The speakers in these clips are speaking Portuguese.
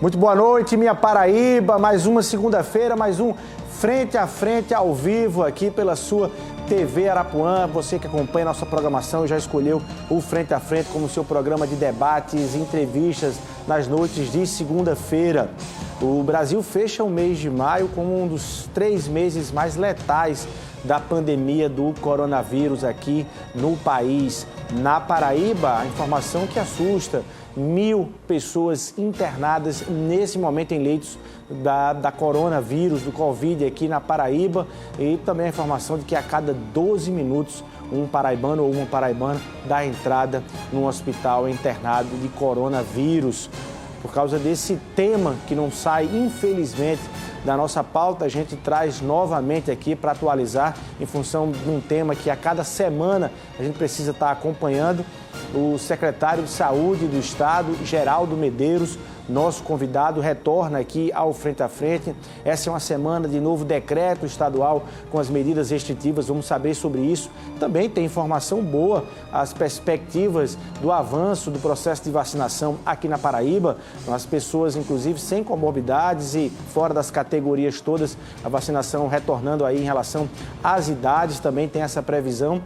Muito boa noite, minha Paraíba. Mais uma segunda-feira, mais um Frente a Frente ao vivo aqui pela sua TV Arapuã. Você que acompanha nossa programação já escolheu o Frente a Frente como seu programa de debates e entrevistas nas noites de segunda-feira. O Brasil fecha o mês de maio como um dos 3 meses mais letais da pandemia do coronavírus aqui no país. Na Paraíba, a informação que assusta: 1.000 pessoas internadas nesse momento em leitos da coronavírus, do Covid aqui na Paraíba. E também a informação de que a cada 12 minutos um paraibano ou uma paraibana dá entrada num hospital internado de coronavírus. Por causa desse tema que não sai, infelizmente, da nossa pauta, a gente traz novamente aqui para atualizar em função de um tema que a cada semana a gente precisa estar acompanhando. O secretário de Saúde do Estado, Geraldo Medeiros, nosso convidado, retorna aqui ao Frente a Frente. Essa é uma semana de novo decreto estadual com as medidas restritivas, vamos saber sobre isso. Também tem informação boa, as perspectivas do avanço do processo de vacinação aqui na Paraíba. As pessoas, inclusive, sem comorbidades e fora das categorias todas, a vacinação retornando aí em relação às idades, também tem essa previsão.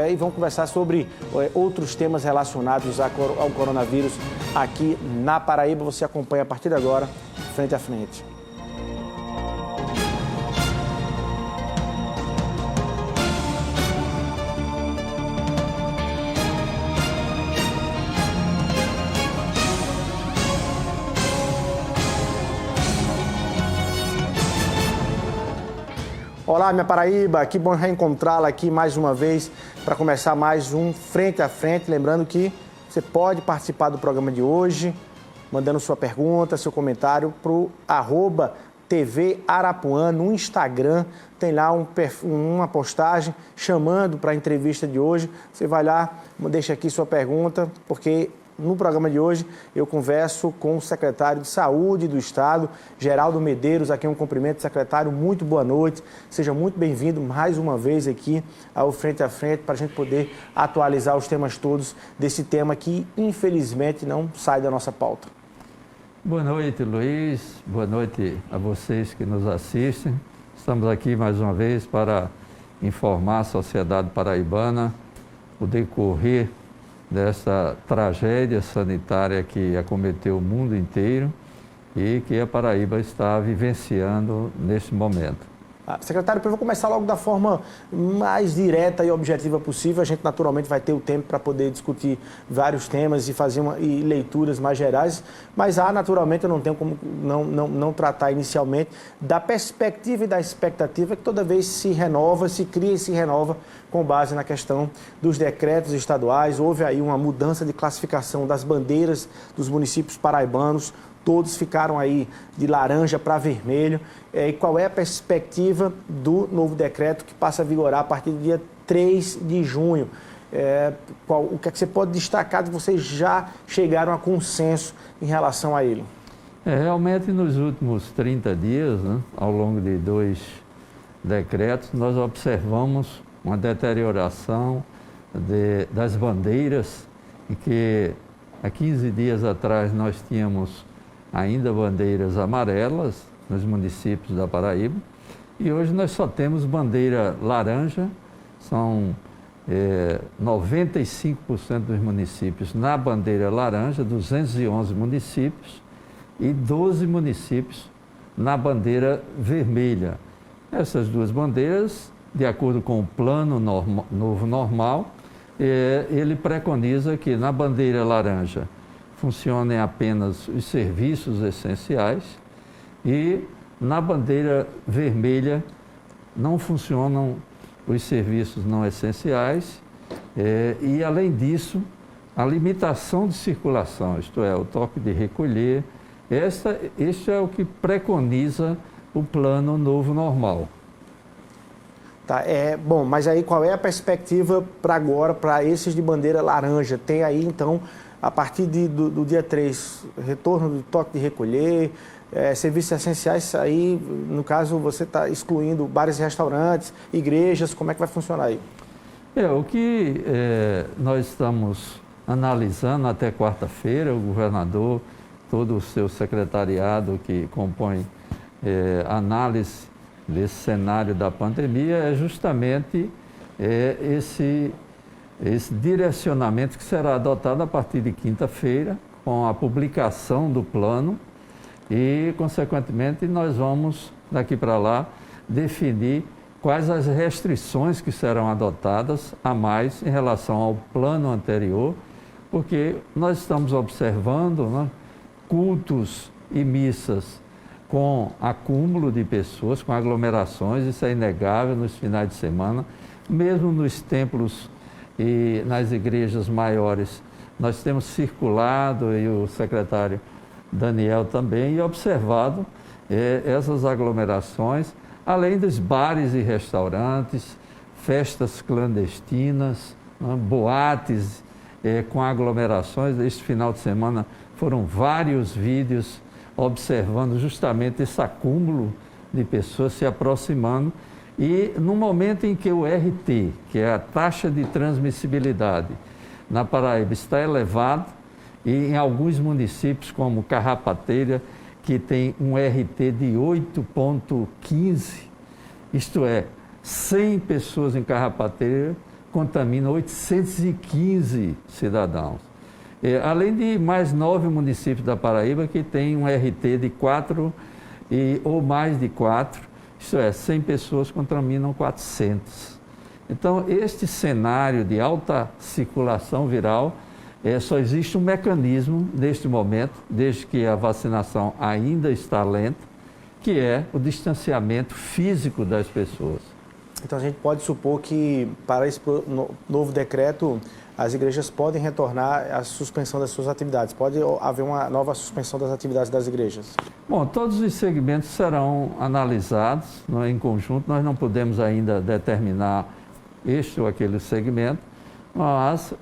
E vamos conversar sobre outros temas relacionados ao coronavírus aqui na Paraíba. Você acompanha a partir de agora, Frente a Frente. Olá, minha Paraíba, que bom reencontrá-la aqui mais uma vez para começar mais um Frente a Frente. Lembrando que você pode participar do programa de hoje, mandando sua pergunta, seu comentário para o @TV Arapuã no Instagram. Tem lá uma postagem chamando para a entrevista de hoje. Você vai lá, deixa aqui sua pergunta, porque no programa de hoje eu converso com o secretário de Saúde do Estado, Geraldo Medeiros. Aqui um cumprimento, secretário, muito boa noite. Seja muito bem-vindo mais uma vez aqui ao Frente a Frente para a gente poder atualizar os temas todos desse tema que infelizmente não sai da nossa pauta. Boa noite, Luiz. Boa noite a vocês que nos assistem. Estamos aqui mais uma vez para informar a sociedade paraibana o decorrer dessa tragédia sanitária que acometeu o mundo inteiro e que a Paraíba está vivenciando neste momento. Secretário, eu vou começar logo da forma mais direta e objetiva possível. A gente naturalmente vai ter o tempo para poder discutir vários temas e fazer leituras mais gerais, mas naturalmente eu não tenho como não tratar inicialmente da perspectiva e da expectativa que toda vez se renova, se cria e se renova com base na questão dos decretos estaduais. Houve aí uma mudança de classificação das bandeiras dos municípios paraibanos. Todos ficaram aí de laranja para vermelho. E qual é a perspectiva do novo decreto que passa a vigorar a partir do dia 3 de junho? O que é que você pode destacar de vocês já chegaram a consenso em relação a ele? Realmente, nos últimos 30 dias, né, ao longo de 2 decretos, nós observamos uma deterioração das bandeiras, e que há 15 dias atrás nós tínhamos ainda bandeiras amarelas nos municípios da Paraíba, e hoje nós só temos bandeira laranja. São 95% dos municípios na bandeira laranja, 211 municípios, e 12 municípios na bandeira vermelha. Essas 2 bandeiras, de acordo com o Plano Novo Normal, ele preconiza que na bandeira laranja funcionem apenas os serviços essenciais, e na bandeira vermelha não funcionam os serviços não essenciais, e além disso, a limitação de circulação, isto é, o toque de recolher. Este é o que preconiza o Plano Novo Normal. Tá, bom, mas aí qual é a perspectiva para agora, para esses de bandeira laranja? Tem aí, então, a partir do dia 3, retorno do toque de recolher, serviços essenciais, aí, no caso, você está excluindo bares e restaurantes, igrejas, como é que vai funcionar aí? O que nós estamos analisando até quarta-feira, o governador todo o seu secretariado que compõe análise desse cenário da pandemia, é justamente esse direcionamento que será adotado a partir de quinta-feira, com a publicação do plano e, consequentemente, nós vamos, daqui para lá, definir quais as restrições que serão adotadas a mais em relação ao plano anterior, porque nós estamos observando, né, cultos e missas com acúmulo de pessoas, com aglomerações, isso é inegável nos finais de semana, mesmo nos templos e nas igrejas maiores. Nós temos circulado, e o secretário Daniel também, e observado essas aglomerações, além dos bares e restaurantes, festas clandestinas, né, boates com aglomerações. Este final de semana foram vários vídeos observando justamente esse acúmulo de pessoas se aproximando. E no momento em que o RT, que é a taxa de transmissibilidade na Paraíba, está elevado, e em alguns municípios, como Carrapateira, que tem um RT de 8,15, isto é, 100 pessoas em Carrapateira contaminam 815 cidadãos. Além de mais 9 municípios da Paraíba que têm um RT de 4 ou mais de 4, isto é, 100 pessoas contaminam 400. Então, este cenário de alta circulação viral, só existe um mecanismo neste momento, desde que a vacinação ainda está lenta, que é o distanciamento físico das pessoas. Então, a gente pode supor que, para esse novo decreto, as igrejas podem retornar à suspensão das suas atividades. Pode haver uma nova suspensão das atividades das igrejas? Bom, todos os segmentos serão analisados, né, em conjunto. Nós não podemos ainda determinar este ou aquele segmento, mas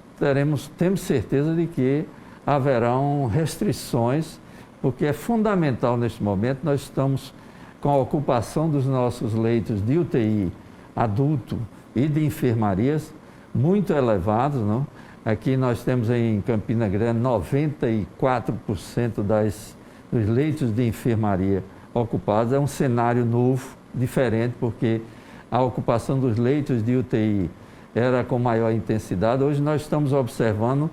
temos certeza de que haverão restrições, porque é fundamental neste momento. Nós estamos com a ocupação dos nossos leitos de UTI adulto e de enfermarias muito elevados, não? Aqui nós temos em Campina Grande 94% dos leitos de enfermaria ocupados. É um cenário novo, diferente, porque a ocupação dos leitos de UTI era com maior intensidade. Hoje nós estamos observando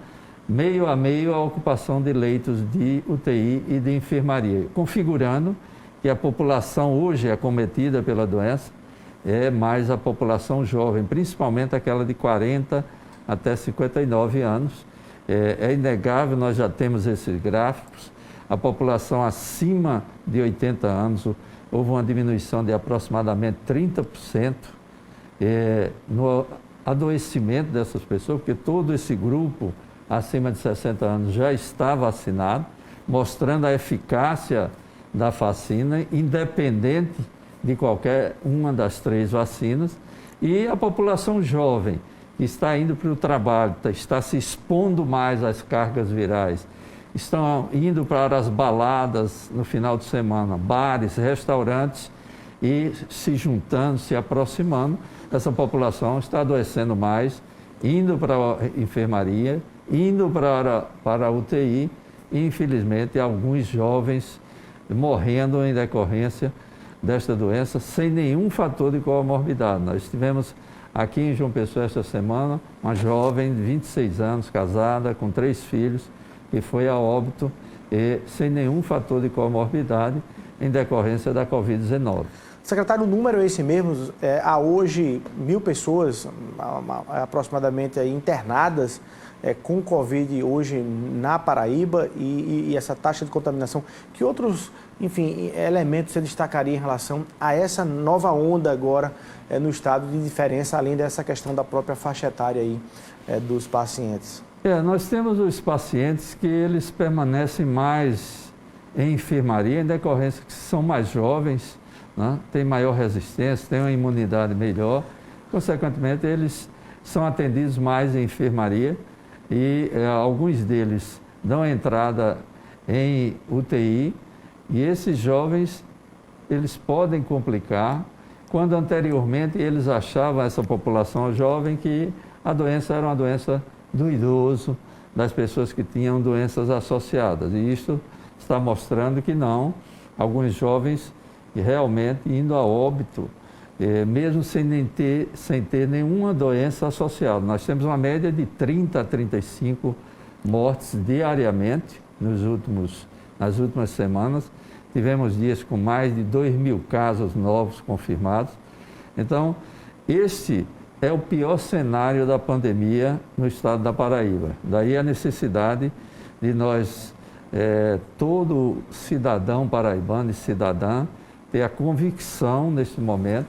meio a meio a ocupação de leitos de UTI e de enfermaria, configurando que a população hoje acometida pela doença é mais a população jovem, principalmente aquela de 40 até 59 anos. É inegável, nós já temos esses gráficos. A população acima de 80 anos, houve uma diminuição de aproximadamente 30% no adoecimento dessas pessoas, porque todo esse grupo acima de 60 anos já está vacinado, mostrando a eficácia da vacina, independente de qualquer uma das 3 vacinas. E a população jovem, que está indo para o trabalho, está se expondo mais às cargas virais, estão indo para as baladas no final de semana, bares, restaurantes, e se juntando, se aproximando. Essa população está adoecendo mais, indo para a enfermaria, indo para a UTI, e infelizmente alguns jovens morrendo em decorrência desta doença, sem nenhum fator de comorbidade. Nós tivemos aqui em João Pessoa esta semana uma jovem de 26 anos, casada, com 3 filhos, que foi a óbito sem nenhum fator de comorbidade em decorrência da Covid-19. Secretário, o número é esse mesmo? Há hoje 1.000 pessoas aproximadamente aí, internadas com Covid hoje na Paraíba e essa taxa de contaminação. Que outros, enfim, elementos você destacaria em relação a essa nova onda agora no estado de diferença, além dessa questão da própria faixa etária aí, dos pacientes? Nós temos os pacientes que eles permanecem mais em enfermaria, em decorrência que são mais jovens, né? Têm maior resistência, têm uma imunidade melhor, consequentemente eles são atendidos mais em enfermaria e alguns deles dão entrada em UTI, e esses jovens eles podem complicar, quando anteriormente eles achavam, essa população jovem, que a doença era uma doença do idoso, das pessoas que tinham doenças associadas. E isto está mostrando que não. Alguns jovens realmente indo a óbito, mesmo sem ter nenhuma doença associada. Nós temos uma média de 30 a 35 mortes diariamente nas últimas semanas. Tivemos dias com mais de 2.000 casos novos confirmados. Então, este é o pior cenário da pandemia no estado da Paraíba. Daí a necessidade de nós, todo cidadão paraibano e cidadã, ter a convicção neste momento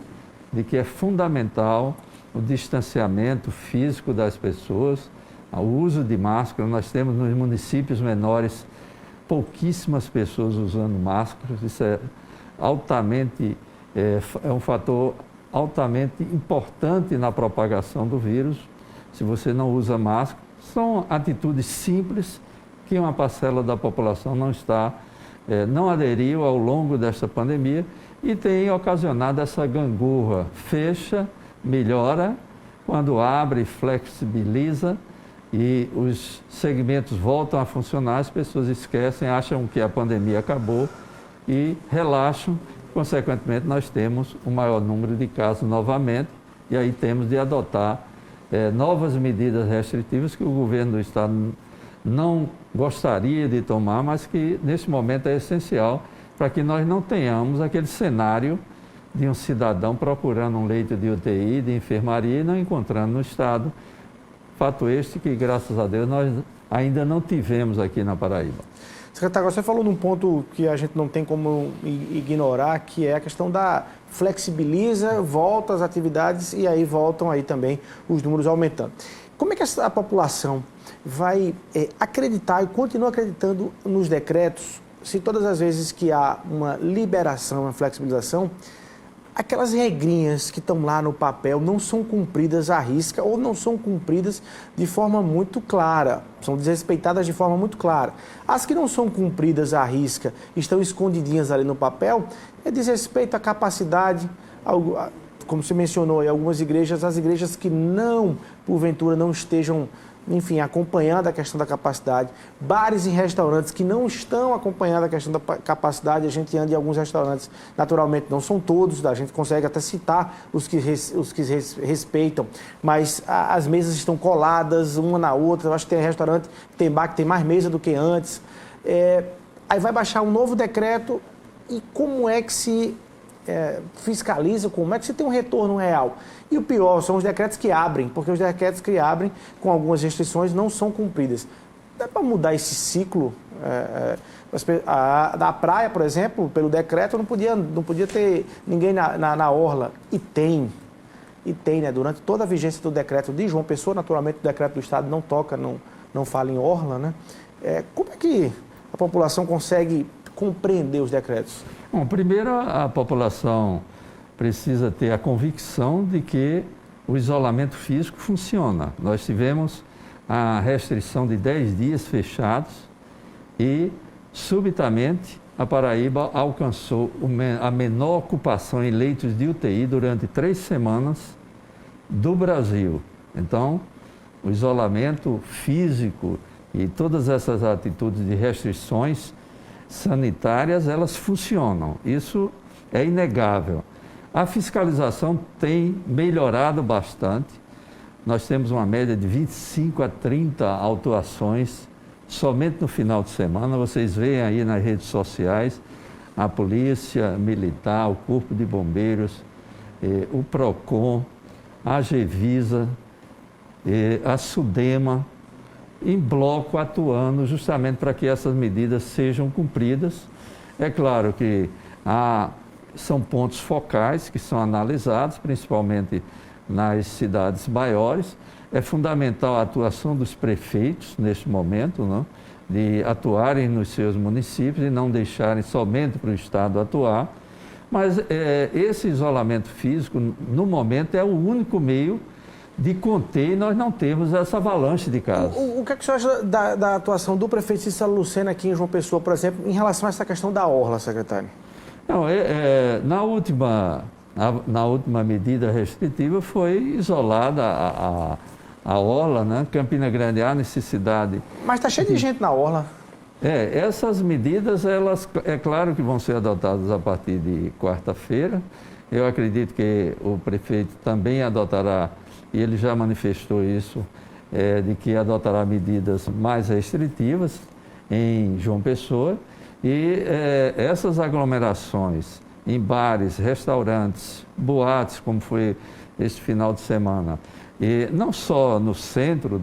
de que é fundamental o distanciamento físico das pessoas, o uso de máscara. Nós temos nos municípios menores pouquíssimas pessoas usando máscaras. Isso é um fator altamente importante na propagação do vírus. Se você não usa máscara, são atitudes simples que uma parcela da população não aderiu ao longo desta pandemia e tem ocasionado essa gangorra. Fecha, melhora, quando abre, flexibiliza e os segmentos voltam a funcionar, as pessoas esquecem, acham que a pandemia acabou e relaxam. Consequentemente, nós temos o maior número de casos novamente e aí temos de adotar novas medidas restritivas que o governo do estado não gostaria de tomar, mas que nesse momento é essencial para que nós não tenhamos aquele cenário de um cidadão procurando um leito de UTI, de enfermaria e não encontrando no estado. Fato este que, graças a Deus, nós ainda não tivemos aqui na Paraíba. Secretário, você falou num ponto que a gente não tem como ignorar, que é a questão da flexibiliza, volta as atividades e aí voltam aí também os números aumentando. Como é que a população vai acreditar e continua acreditando nos decretos, se todas as vezes que há uma liberação, uma flexibilização, aquelas regrinhas que estão lá no papel não são cumpridas à risca ou não são cumpridas de forma muito clara, são desrespeitadas de forma muito clara. As que não são cumpridas à risca, estão escondidinhas ali no papel, diz respeito à capacidade, como você mencionou, em algumas igrejas, as igrejas que não, porventura, não estejam, enfim, acompanhando a questão da capacidade, bares e restaurantes que não estão acompanhando a questão da capacidade, a gente anda em alguns restaurantes, naturalmente não são todos, a gente consegue até citar os que respeitam, mas as mesas estão coladas uma na outra. Eu acho que tem restaurante, tem bar que tem mais mesa do que antes. Aí vai baixar um novo decreto e como é que se fiscaliza, como é que se tem um retorno real? E o pior são os decretos que abrem, porque os decretos que abrem com algumas restrições não são cumpridas. Dá para mudar esse ciclo? Da praia, por exemplo, pelo decreto, não podia ter ninguém na orla. E tem, né? Durante toda a vigência do decreto de João Pessoa, naturalmente o decreto do Estado não toca, não fala em orla, né? Como é que a população consegue compreender os decretos? Bom, primeiro a população precisa ter a convicção de que o isolamento físico funciona. Nós tivemos a restrição de 10 dias fechados e, subitamente, a Paraíba alcançou a menor ocupação em leitos de UTI durante 3 semanas do Brasil. Então, o isolamento físico e todas essas atitudes de restrições sanitárias, elas funcionam. Isso é inegável. A fiscalização tem melhorado bastante. Nós temos uma média de 25 a 30 autuações somente no final de semana. Vocês veem aí nas redes sociais a Polícia Militar, o Corpo de Bombeiros, o PROCON, a Agevisa, a SUDEMA, em bloco atuando justamente para que essas medidas sejam cumpridas. É claro que são pontos focais que são analisados, principalmente nas cidades maiores. É fundamental a atuação dos prefeitos neste momento, não? De atuarem nos seus municípios e não deixarem somente para o Estado atuar. Mas esse isolamento físico, no momento, é o único meio de conter e nós não temos essa avalanche de casos. O que é que o senhor acha da atuação do prefeito Cícero Lucena aqui em João Pessoa, por exemplo, em relação a essa questão da orla, secretário? Não, na última medida restritiva foi isolada a orla, né? Campina Grande há necessidade. Mas está cheio de gente na orla. Essas medidas, elas, é claro que vão ser adotadas a partir de quarta-feira. Eu acredito que o prefeito também adotará, e ele já manifestou isso, de que adotará medidas mais restritivas em João Pessoa. E essas aglomerações em bares, restaurantes, boates, como foi este final de semana, e não só no centro,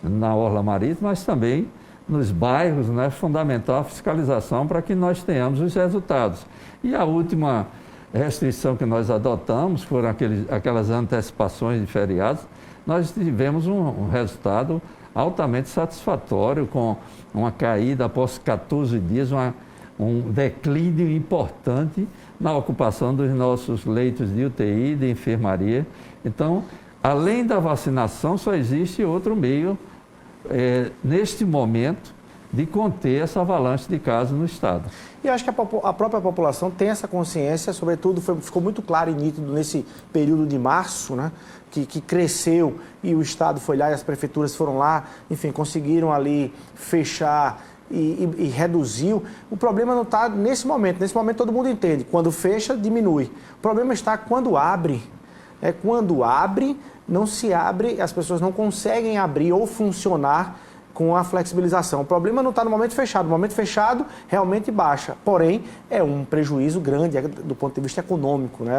na Orla Marítima, mas também nos bairros, né, é fundamental a fiscalização para que nós tenhamos os resultados. E a última restrição que nós adotamos foram aquelas antecipações de feriados. Nós tivemos um resultado altamente satisfatório, com uma caída após 14 dias, um declínio importante na ocupação dos nossos leitos de UTI, de enfermaria. Então, além da vacinação, só existe outro meio, neste momento, de conter essa avalanche de casos no estado. E eu acho que a própria população tem essa consciência, sobretudo ficou muito claro e nítido nesse período de março, né, que cresceu e o estado foi lá e as prefeituras foram lá, enfim, conseguiram ali fechar e reduziu. O problema não está nesse momento. Nesse momento todo mundo entende, quando fecha, diminui. O problema está quando abre. Quando abre, não se abre, as pessoas não conseguem abrir ou funcionar com a flexibilização. O problema não está no momento fechado. No momento fechado, realmente baixa. Porém, é um prejuízo grande do ponto de vista econômico, né?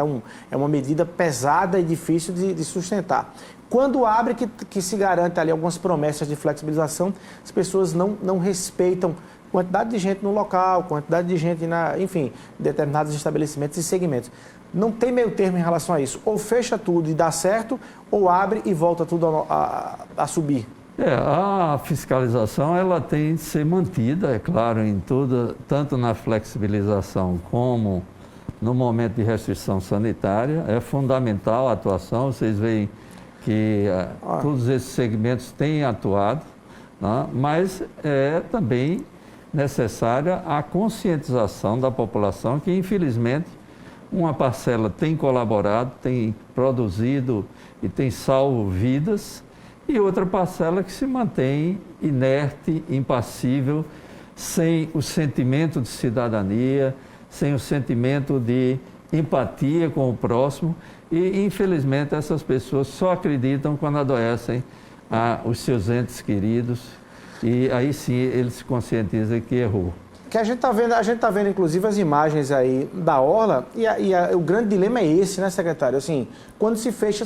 É uma medida pesada e difícil de sustentar. Quando abre, que se garante ali algumas promessas de flexibilização, as pessoas não respeitam quantidade de gente no local, quantidade de gente, enfim, em determinados estabelecimentos e segmentos. Não tem meio termo em relação a isso. Ou fecha tudo e dá certo, ou abre e volta tudo a subir. A fiscalização ela tem de ser mantida, é claro, tanto na flexibilização como no momento de restrição sanitária. É fundamental a atuação, vocês veem que todos esses segmentos têm atuado, né? Mas é também necessária a conscientização da população, que infelizmente uma parcela tem colaborado, tem produzido e tem salvo vidas, e outra parcela que se mantém inerte, impassível, sem o sentimento de cidadania, sem o sentimento de empatia com o próximo, e infelizmente essas pessoas só acreditam quando adoecem os seus entes queridos, e aí sim eles se conscientizam que errou. Que a gente está vendo inclusive as imagens aí da orla e o grande dilema é esse, né, secretário? Assim, quando se fecha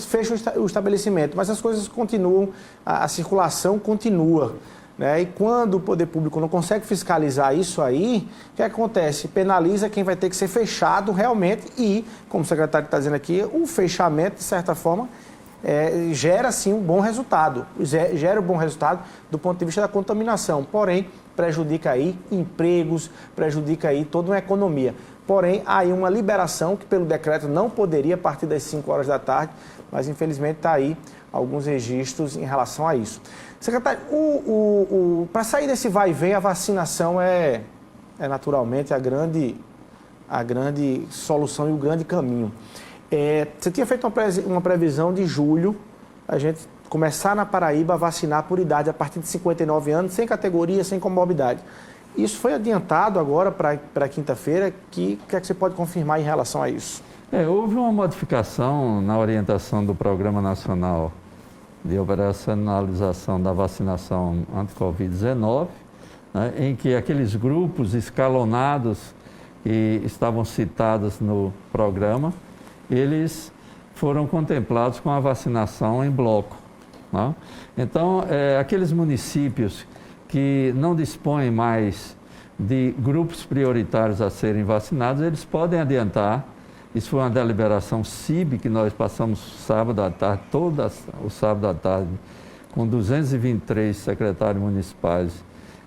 o estabelecimento, mas as coisas continuam, a circulação continua, né? E quando o poder público não consegue fiscalizar isso aí, o que acontece? Penaliza quem vai ter que ser fechado realmente e, como o secretário está dizendo aqui, o fechamento, de certa forma, gera sim um bom resultado, gera um bom resultado do ponto de vista da contaminação, porém prejudica aí empregos, prejudica aí toda uma economia. Porém, há aí uma liberação que pelo decreto não poderia a partir das 5 horas da tarde, mas infelizmente está aí alguns registros em relação a isso. Secretário, para sair desse vai e vem, a vacinação é naturalmente a grande solução e o grande caminho. Você tinha feito uma previsão de julho, a gente começar na Paraíba a vacinar por idade a partir de 59 anos, sem categoria, sem comorbidade. Isso foi adiantado agora para quinta-feira. O que é que você pode confirmar em relação a isso? Houve uma modificação na orientação do Programa Nacional de Operacionalização da Vacinação anti-Covid-19, né, em que aqueles grupos escalonados que estavam citados no programa, eles foram contemplados com a vacinação em bloco, né? Então, aqueles municípios que não dispõem mais de grupos prioritários a serem vacinados, eles podem adiantar. Isso foi uma deliberação CIB que nós passamos sábado à tarde, todo o sábado à tarde, com 223 secretários municipais,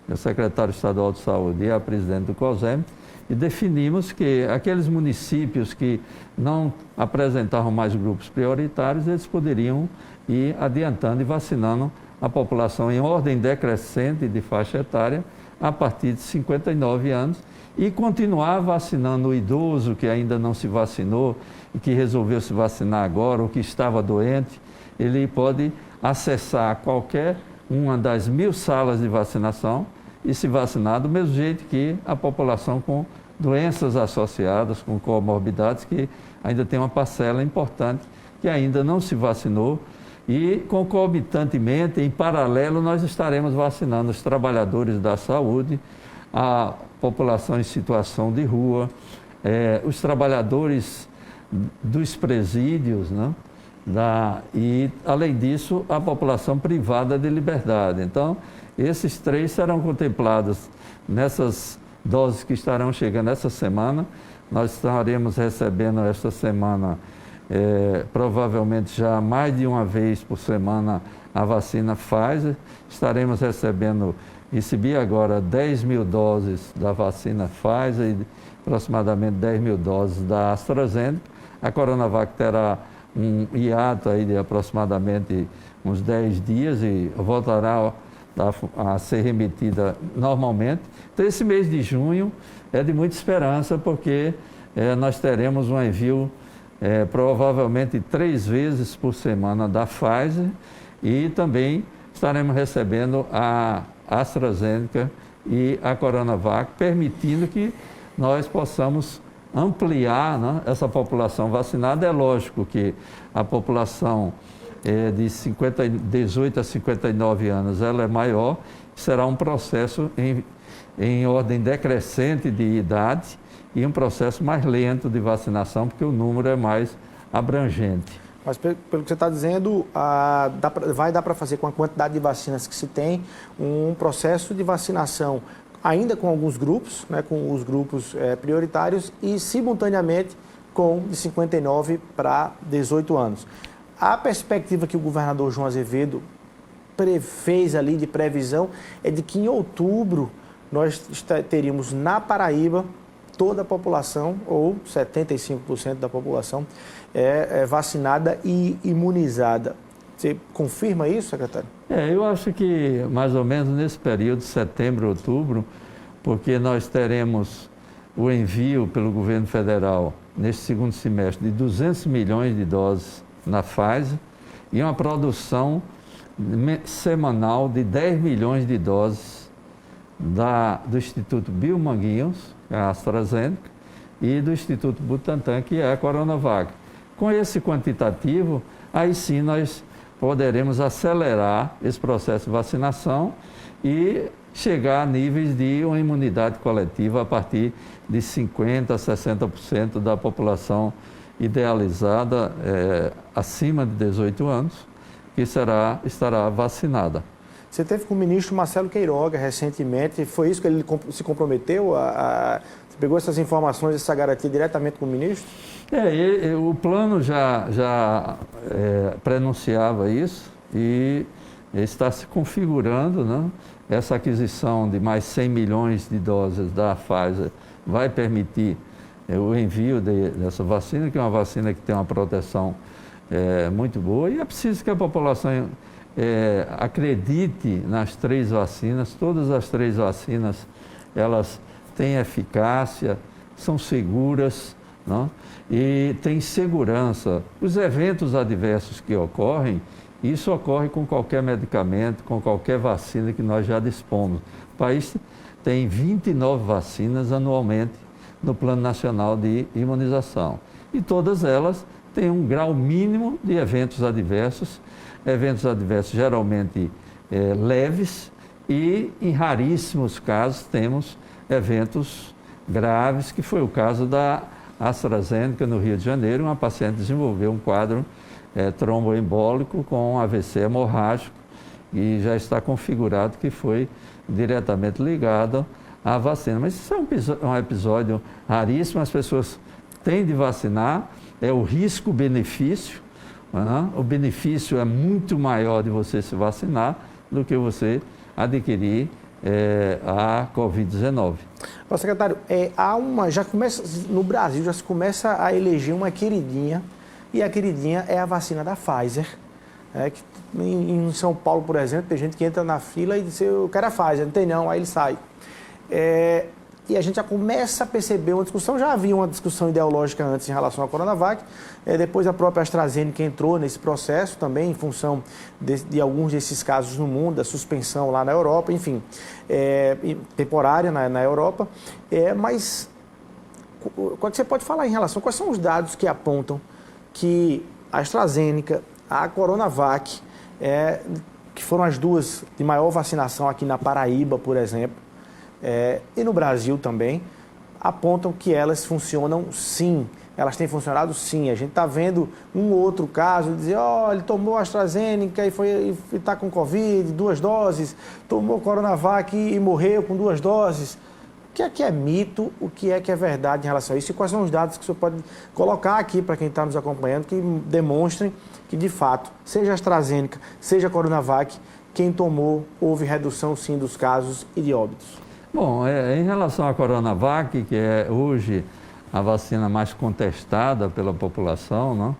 o secretário estadual de saúde e a presidente do COSEM, e definimos que aqueles municípios que não apresentavam mais grupos prioritários, eles poderiam ir adiantando e vacinando a população em ordem decrescente de faixa etária a partir de 59 anos e continuar vacinando o idoso que ainda não se vacinou e que resolveu se vacinar agora ou que estava doente. Ele pode acessar qualquer uma das 1000 salas de vacinação e se vacinar do mesmo jeito que a população com doenças associadas, com comorbidades, que ainda tem uma parcela importante que ainda não se vacinou. E, concomitantemente, em paralelo, nós estaremos vacinando os trabalhadores da saúde, a população em situação de rua, os trabalhadores dos presídios, né? E, além disso, a população privada de liberdade. Então, esses 3 serão contemplados nessas doses que estarão chegando essa semana. Nós estaremos recebendo esta semana, provavelmente já mais de uma vez por semana, a vacina Pfizer. Estaremos recebi agora 10 mil doses da vacina Pfizer e aproximadamente 10 mil doses da AstraZeneca. A Coronavac terá um hiato aí de aproximadamente uns 10 dias e voltará a ser remetida normalmente. Então, esse mês de junho é de muita esperança, porque nós teremos um envio provavelmente 3 vezes por semana da Pfizer e também estaremos recebendo a AstraZeneca e a Coronavac, permitindo que nós possamos ampliar, né, essa população vacinada. É lógico que a população de 18 a 59 anos ela é maior, será um processo em ordem decrescente de idade e um processo mais lento de vacinação, porque o número é mais abrangente. Mas pelo que você está dizendo, vai dar para fazer com a quantidade de vacinas que se tem um processo de vacinação ainda com alguns grupos, né, com os grupos prioritários e simultaneamente com de 59 para 18 anos. A perspectiva que o governador João Azevedo fez ali de previsão é de que em outubro nós teríamos na Paraíba toda a população, ou 75% da população, vacinada e imunizada. Você confirma isso, secretário? Eu acho que mais ou menos nesse período, setembro, outubro, porque nós teremos o envio pelo governo federal, neste segundo semestre, de 200 milhões de doses na Pfizer e uma produção semanal de 10 milhões de doses do Instituto Biomanguinhos, que é a AstraZeneca, e do Instituto Butantan, que é a Coronavac. Com esse quantitativo, aí sim nós poderemos acelerar esse processo de vacinação e chegar a níveis de uma imunidade coletiva a partir de 50% a 60% da população idealizada acima de 18 anos, que estará vacinada. Você teve com o ministro Marcelo Queiroga recentemente, foi isso que ele se comprometeu? Você pegou essas informações, essa garantia diretamente com o ministro? O plano já prenunciava isso e está se configurando, né? Essa aquisição de mais 100 milhões de doses da Pfizer vai permitir o envio dessa vacina, que é uma vacina que tem uma proteção muito boa, e é preciso que a população acredite nas 3 vacinas. Todas as 3 vacinas, elas têm eficácia, são seguras, não? E têm segurança. Os eventos adversos que ocorrem, isso ocorre com qualquer medicamento, com qualquer vacina que nós já dispomos. O país tem 29 vacinas anualmente no Plano Nacional de Imunização. E todas elas têm um grau mínimo de eventos adversos geralmente leves, e em raríssimos casos temos eventos graves, que foi o caso da AstraZeneca no Rio de Janeiro. Uma paciente desenvolveu um quadro tromboembólico com AVC hemorrágico e já está configurado que foi diretamente ligado à vacina. Mas isso é um episódio raríssimo, as pessoas têm de vacinar, é o risco-benefício. O benefício é muito maior de você se vacinar do que você adquirir a Covid-19. Secretário, já começa, no Brasil já se começa a eleger uma queridinha, e a queridinha é a vacina da Pfizer. Que em São Paulo, por exemplo, tem gente que entra na fila e diz: eu quero a Pfizer, não tem não, aí ele sai. e a gente já começa a perceber uma discussão, já havia uma discussão ideológica antes em relação à Coronavac, depois a própria AstraZeneca entrou nesse processo também, em função de alguns desses casos no mundo, da suspensão lá na Europa, enfim, temporária na Europa, mas o que você pode falar em relação, quais são os dados que apontam que a AstraZeneca, a Coronavac, que foram as duas de maior vacinação aqui na Paraíba, por exemplo, e no Brasil também, apontam que elas funcionam sim. Elas têm funcionado sim. A gente está vendo um outro caso, dizer, ele tomou a AstraZeneca e está com Covid, 2 doses, tomou Coronavac e morreu com 2 doses. O que é mito, o que é verdade em relação a isso? E quais são os dados que o senhor pode colocar aqui para quem está nos acompanhando, que demonstrem que, de fato, seja a AstraZeneca, seja a Coronavac, quem tomou, houve redução sim dos casos e de óbitos? Bom, em relação à Coronavac, que é hoje a vacina mais contestada pela população, não?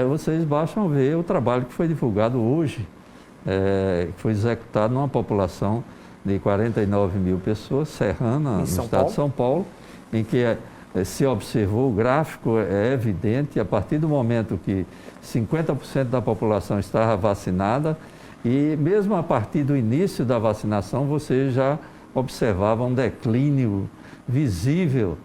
Vocês bastam ver o trabalho que foi divulgado hoje, que foi executado numa população de 49 mil pessoas, serrana, no estado de São Paulo, em que se observou, o gráfico é evidente, a partir do momento que 50% da população estava vacinada, e mesmo a partir do início da vacinação, você já observava um declínio visível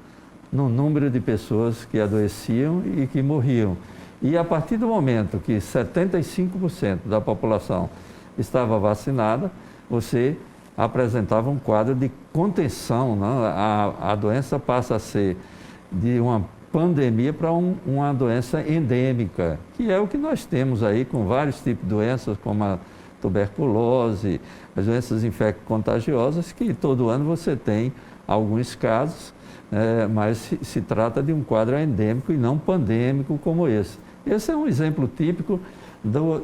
no número de pessoas que adoeciam e que morriam. E a partir do momento que 75% da população estava vacinada, você apresentava um quadro de contenção, não? A doença passa a ser de uma pandemia para uma doença endêmica, que é o que nós temos aí com vários tipos de doenças, como a tuberculose, as doenças infecto-contagiosas, que todo ano você tem alguns casos, mas se trata de um quadro endêmico e não pandêmico como esse. Esse é um exemplo típico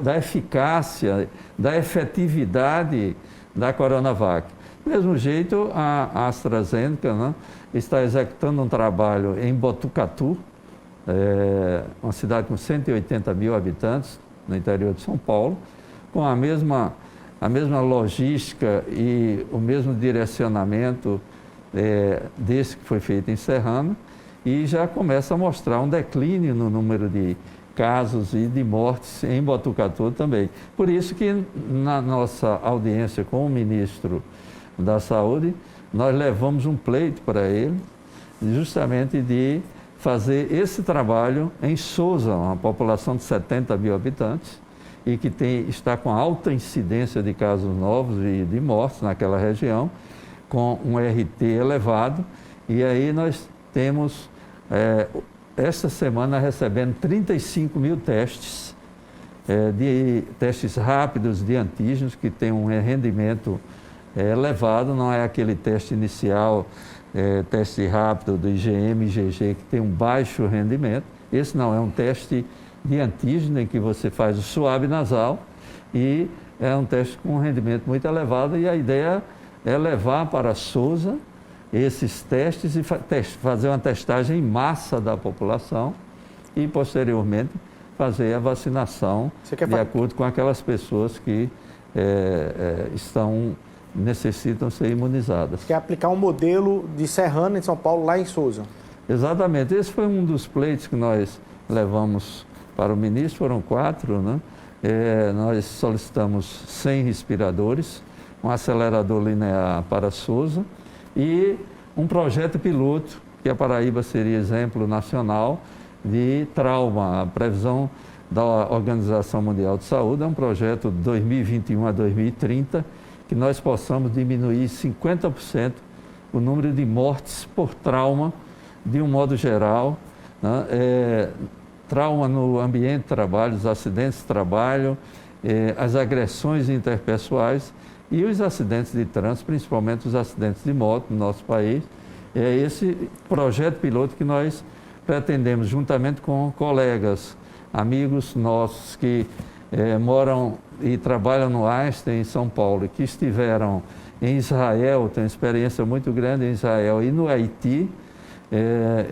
da eficácia, da efetividade da Coronavac. Do mesmo jeito, a AstraZeneca, né, está executando um trabalho em Botucatu, uma cidade com 180 mil habitantes, no interior de São Paulo, com a mesma logística e o mesmo direcionamento desse que foi feito em Serrana, e já começa a mostrar um declínio no número de casos e de mortes em Botucatu também. Por isso que na nossa audiência com o ministro da Saúde, nós levamos um pleito para ele, justamente de fazer esse trabalho em Souza, uma população de 70 mil habitantes, e que está com alta incidência de casos novos e de mortes naquela região, com um RT elevado, e aí nós temos, esta semana, recebendo 35 mil testes, de testes rápidos de antígenos, que tem um rendimento elevado, não é aquele teste inicial, teste rápido do IgM, IgG, que tem um baixo rendimento. Esse não, é um teste de antígeno em que você faz o suave nasal e é um teste com um rendimento muito elevado, e a ideia é levar para Souza esses testes e fazer uma testagem em massa da população e, posteriormente, fazer a vacinação de acordo com aquelas pessoas que necessitam ser imunizadas. Quer aplicar um modelo de Serrana, em São Paulo, lá em Souza? Exatamente. Esse foi um dos pleitos que nós levamos para o ministro, foram 4, né? Nós solicitamos 100 respiradores, um acelerador linear para Souza e um projeto piloto, que a Paraíba seria exemplo nacional de trauma. A previsão da Organização Mundial de Saúde é um projeto de 2021 a 2030, que nós possamos diminuir 50% o número de mortes por trauma, de um modo geral, né? Trauma no ambiente de trabalho, os acidentes de trabalho, as agressões interpessoais e os acidentes de trânsito, principalmente os acidentes de moto no nosso país. É esse projeto piloto que nós pretendemos, juntamente com colegas, amigos nossos que moram e trabalham no Einstein, em São Paulo, e que estiveram em Israel, têm experiência muito grande em Israel e no Haiti.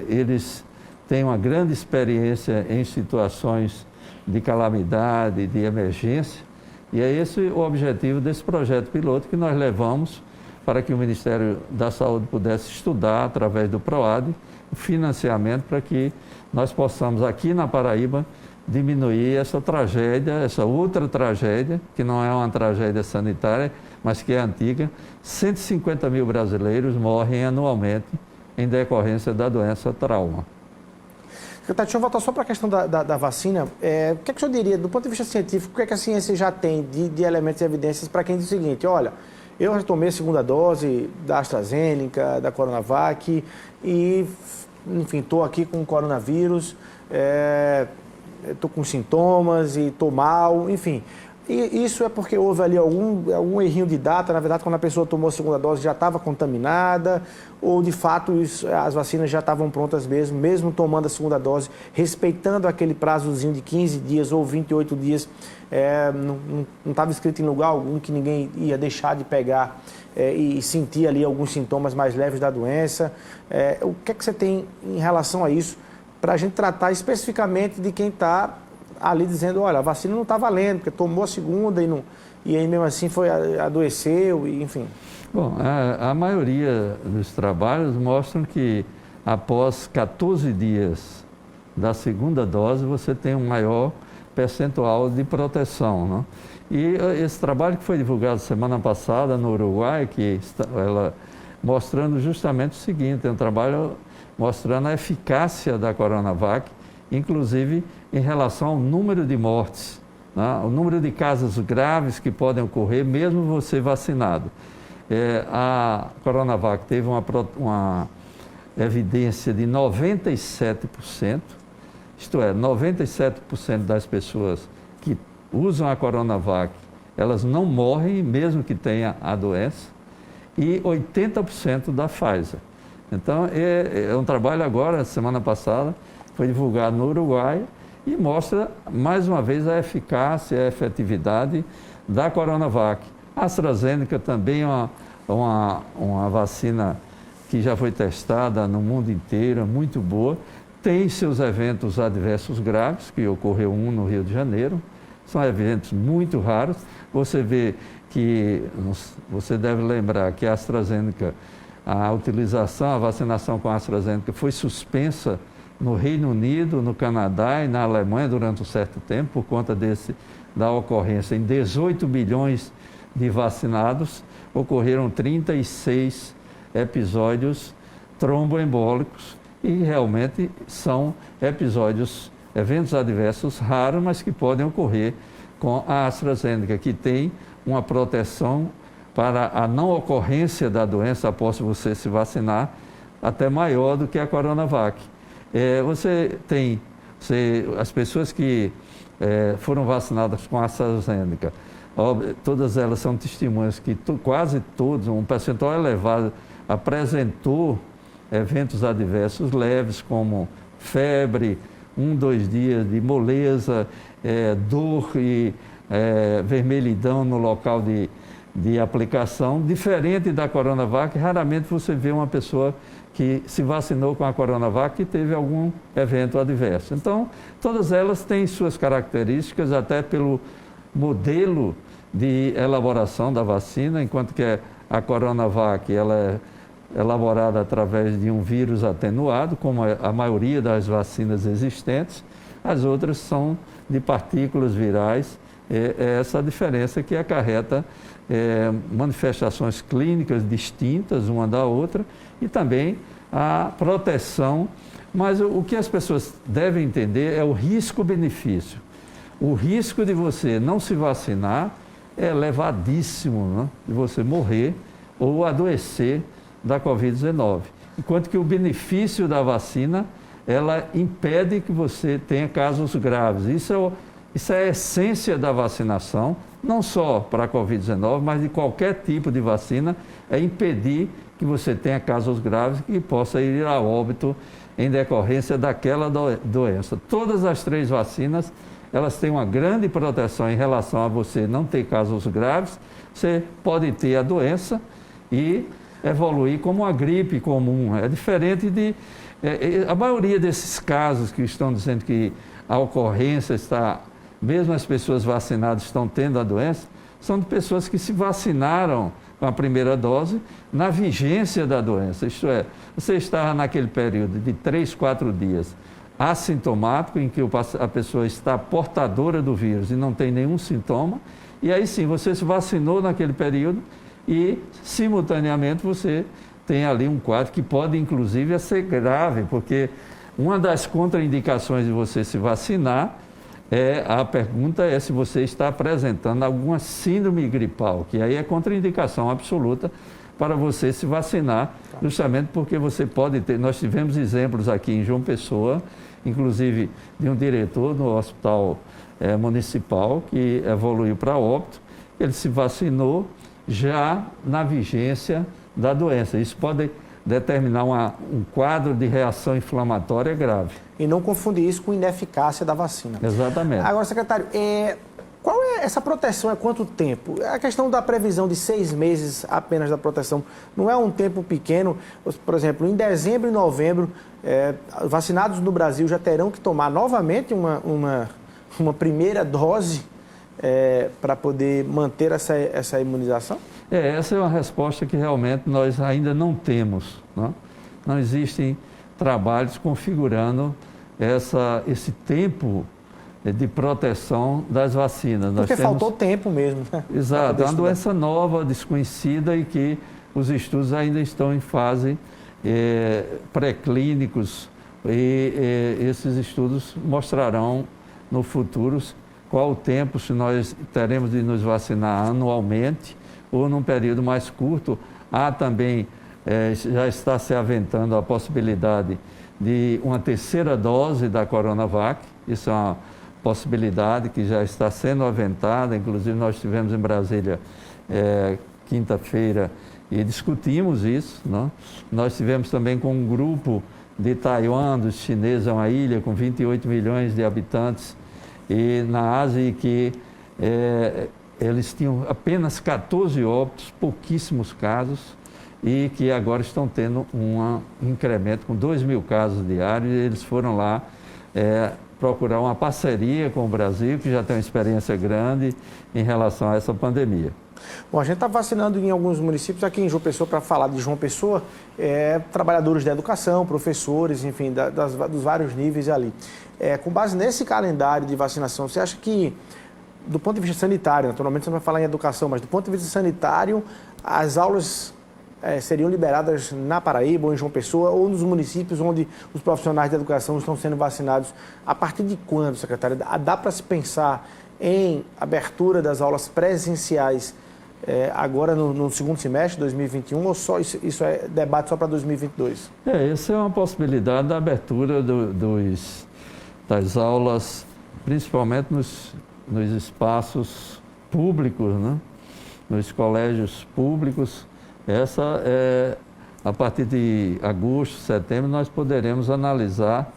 Eles têm uma grande experiência em situações de calamidade, de emergência, e é esse o objetivo desse projeto piloto que nós levamos para que o Ministério da Saúde pudesse estudar, através do PROAD, o financiamento para que nós possamos, aqui na Paraíba, diminuir essa tragédia, essa outra tragédia, que não é uma tragédia sanitária, mas que é antiga. 150 mil brasileiros morrem anualmente em decorrência da doença trauma. Secretário, deixa eu voltar só para a questão da vacina. O que é que o senhor diria, do ponto de vista científico, o que é que a ciência já tem de elementos e evidências para quem diz o seguinte: olha, eu já tomei a segunda dose da AstraZeneca, da Coronavac e, enfim, estou aqui com o coronavírus, estou com sintomas e estou mal, enfim. E isso é porque houve ali algum errinho de data, na verdade, quando a pessoa tomou a segunda dose já estava contaminada, ou de fato as vacinas já estavam prontas mesmo tomando a segunda dose, respeitando aquele prazozinho de 15 dias ou 28 dias, não estava escrito em lugar algum que ninguém ia deixar de pegar e sentir ali alguns sintomas mais leves da doença. O que é que você tem em relação a isso, para a gente tratar especificamente de quem está ali dizendo, olha, a vacina não está valendo, porque tomou a segunda e aí mesmo assim adoeceu, enfim. Bom, a maioria dos trabalhos mostram que após 14 dias da segunda dose, você tem um maior percentual de proteção, né? E esse trabalho que foi divulgado semana passada no Uruguai, ela mostrando justamente o seguinte, é um trabalho mostrando a eficácia da Coronavac, inclusive em relação ao número de mortes, né? O número de casos graves que podem ocorrer mesmo você vacinado. A Coronavac teve uma evidência de 97%, isto é, 97% das pessoas que usam a Coronavac, elas não morrem mesmo que tenha a doença, e 80% da Pfizer. Então, é um trabalho agora, semana passada, foi divulgado no Uruguai e mostra, mais uma vez, a eficácia e a efetividade da Coronavac. A AstraZeneca também é uma vacina que já foi testada no mundo inteiro, muito boa. Tem seus eventos adversos graves, que ocorreu um no Rio de Janeiro. São eventos muito raros. Você vê que, você deve lembrar que a AstraZeneca, a vacinação com a AstraZeneca foi suspensa no Reino Unido, no Canadá e na Alemanha durante um certo tempo, por conta da ocorrência em 18 milhões de vacinados, ocorreram 36 episódios tromboembólicos e realmente são eventos adversos raros, mas que podem ocorrer com a AstraZeneca, que tem uma proteção para a não ocorrência da doença após você se vacinar, até maior do que a Coronavac. As pessoas que foram vacinadas com a AstraZeneca, todas elas são testemunhas que quase todos, um percentual elevado, apresentou eventos adversos leves, como febre, 2 dias de moleza, dor e vermelhidão no local de aplicação. Diferente da Coronavac, raramente você vê uma pessoa que se vacinou com a Coronavac e teve algum evento adverso. Então, todas elas têm suas características, até pelo modelo de elaboração da vacina, enquanto que a Coronavac ela é elaborada através de um vírus atenuado, como a maioria das vacinas existentes. As outras são de partículas virais. É essa a diferença que acarreta manifestações clínicas distintas uma da outra e também a proteção. Mas o que as pessoas devem entender é o risco-benefício. O risco de você não se vacinar é elevadíssimo, né? De você morrer ou adoecer da Covid-19. Enquanto que o benefício da vacina, ela impede que você tenha casos graves. Isso é a essência da vacinação, não só para a Covid-19, mas de qualquer tipo de vacina, é impedir que você tenha casos graves que possa ir a óbito em decorrência daquela doença. Todas as 3 vacinas, elas têm uma grande proteção em relação a você não ter casos graves. Você pode ter a doença e evoluir como uma gripe comum. É diferente a maioria desses casos que estão dizendo que a ocorrência está, mesmo as pessoas vacinadas estão tendo a doença, são de pessoas que se vacinaram com a primeira dose na vigência da doença. Isto é, você está naquele período de 3, 4 dias assintomático, em que a pessoa está portadora do vírus e não tem nenhum sintoma, e aí sim, você se vacinou naquele período e, simultaneamente, você tem ali um quadro que pode, inclusive, ser grave, porque uma das contraindicações de você se vacinar a pergunta é se você está apresentando alguma síndrome gripal, que aí é contraindicação absoluta para você se vacinar, justamente porque você pode ter. Nós tivemos exemplos aqui em João Pessoa, inclusive de um diretor no hospital municipal que evoluiu para óbito. Ele se vacinou já na vigência da doença. Isso pode determinar um quadro de reação inflamatória grave. E não confundir isso com ineficácia da vacina. Exatamente. Agora, secretário, qual é essa proteção? É quanto tempo? A questão da previsão de 6 meses apenas da proteção não é um tempo pequeno? Por exemplo, em dezembro e novembro, vacinados no Brasil já terão que tomar novamente uma primeira dose para poder manter essa imunização? Essa é uma resposta que realmente nós ainda não temos. Não existem trabalhos configurando esse tempo de proteção das vacinas. Porque faltou tempo mesmo. Né? Exato, é uma doença nova, desconhecida e que os estudos ainda estão em fase pré-clínicos e esses estudos mostrarão no futuro qual o tempo, se nós teremos de nos vacinar anualmente ou num período mais curto. Há também, já está se aventando a possibilidade de uma terceira dose da Coronavac. Isso é uma possibilidade que já está sendo aventada. Inclusive, nós estivemos em Brasília quinta-feira e discutimos isso. Nós tivemos também com um grupo de Taiwan, dos chineses, é uma ilha com 28 milhões de habitantes, e na Ásia, que eles tinham apenas 14 óbitos, pouquíssimos casos, e que agora estão tendo um incremento com 2.000 casos diários. E eles foram lá procurar uma parceria com o Brasil, que já tem uma experiência grande em relação a essa pandemia. Bom, a gente está vacinando em alguns municípios aqui em João Pessoa. Para falar de João Pessoa, trabalhadores da educação, professores, enfim, dos vários níveis ali. Com base nesse calendário de vacinação, você acha que, do ponto de vista sanitário, naturalmente você não vai falar em educação, mas do ponto de vista sanitário, as aulas seriam liberadas na Paraíba ou em João Pessoa ou nos municípios onde os profissionais de educação estão sendo vacinados? A partir de quando, secretário? Dá para se pensar em abertura das aulas presenciais agora no segundo semestre de 2021 ou só isso é debate só para 2022? Essa é uma possibilidade da abertura das aulas, principalmente nos espaços públicos, nos colégios públicos. A partir de agosto, setembro, nós poderemos analisar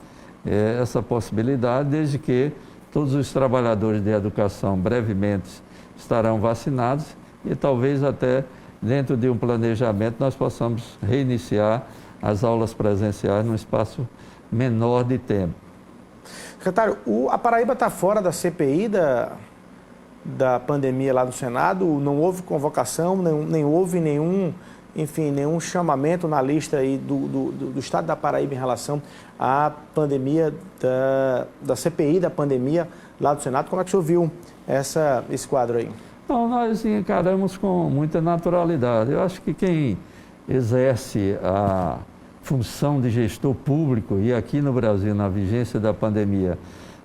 essa possibilidade, desde que todos os trabalhadores de educação brevemente estarão vacinados e talvez até dentro de um planejamento nós possamos reiniciar as aulas presenciais num espaço menor de tempo. Secretário, a Paraíba está fora da CPI da pandemia lá do Senado? Não houve convocação, nem houve nenhum chamamento na lista aí do estado da Paraíba em relação à pandemia, da CPI da pandemia lá do Senado. Como é que o senhor viu esse quadro aí? Então, nós encaramos com muita naturalidade. Eu acho que quem exerce a função de gestor público, e aqui no Brasil, na vigência da pandemia,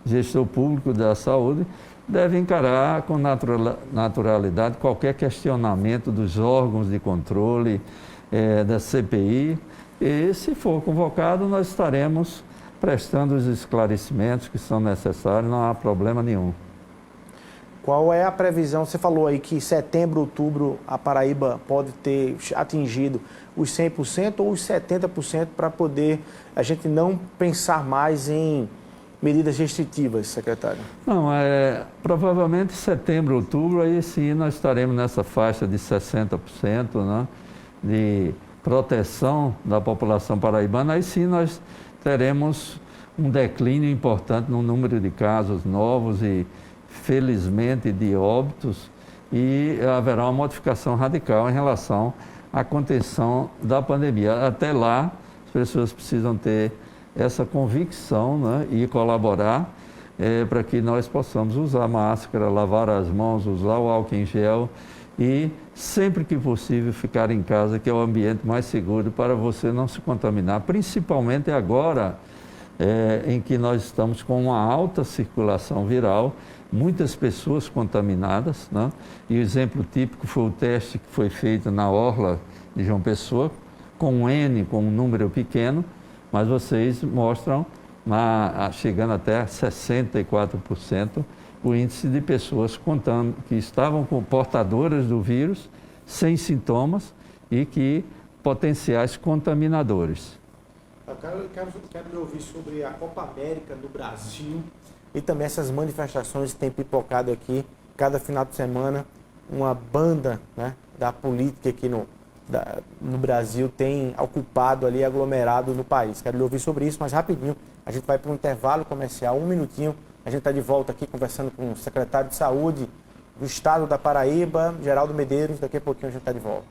gestor público da saúde, deve encarar com naturalidade qualquer questionamento dos órgãos de controle da CPI. E, se for convocado, nós estaremos prestando os esclarecimentos que são necessários, não há problema nenhum. Qual é a previsão? Você falou aí que setembro, outubro, a Paraíba pode ter atingido os 100% ou os 70% para poder a gente não pensar mais em medidas restritivas, secretário? Não, provavelmente setembro, outubro, aí sim nós estaremos nessa faixa de 60%, de proteção da população paraibana. Aí sim nós teremos um declínio importante no número de casos novos e, felizmente, de óbitos, e haverá uma modificação radical em relação à contenção da pandemia. Até lá, as pessoas precisam ter essa convicção, né, e colaborar para que nós possamos usar máscara, lavar as mãos, usar o álcool em gel e, sempre que possível, ficar em casa, que é o ambiente mais seguro para você não se contaminar, principalmente agora em que nós estamos com uma alta circulação viral, muitas pessoas contaminadas, né? E o exemplo típico foi o teste que foi feito na orla de João Pessoa, com um número pequeno, mas vocês mostram, chegando até 64%, o índice de pessoas que estavam com portadoras do vírus, sem sintomas e que potenciais contaminadores. Eu quero lhe ouvir sobre a Copa América no Brasil e também essas manifestações que têm pipocado aqui, cada final de semana, uma banda, né, da política aqui no Brasil tem ocupado ali, aglomerado no país. Quero lhe ouvir sobre isso, mas rapidinho, a gente vai para um intervalo comercial, 1 minutinho, a gente está de volta aqui conversando com o secretário de Saúde do Estado da Paraíba, Geraldo Medeiros, daqui a pouquinho a gente está de volta.